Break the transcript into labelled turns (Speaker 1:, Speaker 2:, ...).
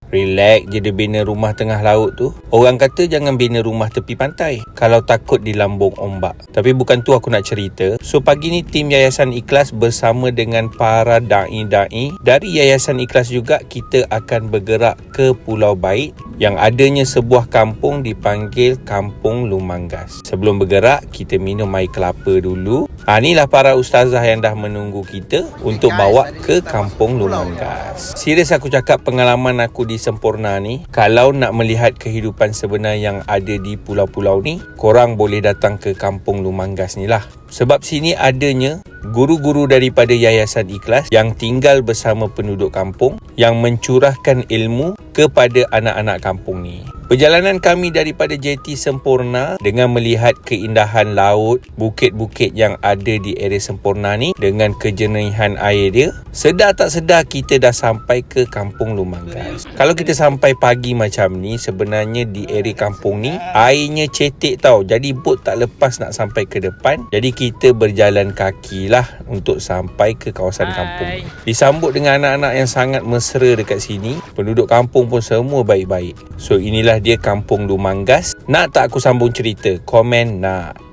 Speaker 1: Relax je dia bina rumah tengah laut tu. Orang kata jangan bina rumah tepi pantai kalau takut dilambung ombak. Tapi bukan tu aku nak cerita. So pagi ni tim Yayasan Ikhlas bersama dengan para da'i-da'i dari Yayasan Ikhlas juga, kita akan bergerak ke Pulau Baik yang adanya sebuah kampung dipanggil Kampung Lumanggas. Sebelum bergerak, kita minum air kelapa dulu. Inilah para ustazah yang dah menunggu kita untuk bawa ke Kampung Lumanggas. Serius aku cakap, pengalaman aku di Semporna ni, kalau nak melihat kehidupan sebenar yang ada di pulau-pulau ni, korang boleh datang ke Kampung Lumanggas ni lah. Sebab sini adanya guru-guru daripada Yayasan Ikhlas yang tinggal bersama penduduk kampung yang mencurahkan ilmu kepada anak-anak kampung ni. Perjalanan kami daripada JT Semporna dengan melihat keindahan laut, bukit-bukit yang ada di area Semporna ni dengan kejernihan air dia, sedar tak sedar kita dah sampai ke Kampung Lumanggas. Kalau kita sampai pagi macam ni, sebenarnya di area kampung ni airnya cetek tau. Jadi bot tak lepas nak sampai ke depan. Jadi kita berjalan kaki lah untuk sampai ke kawasan kampung. Disambut dengan anak-anak yang sangat mesra dekat sini. Penduduk kampung pun semua baik-baik. So inilah dia Kampung Lumanggas. Nak tak aku sambung cerita? Komen nak.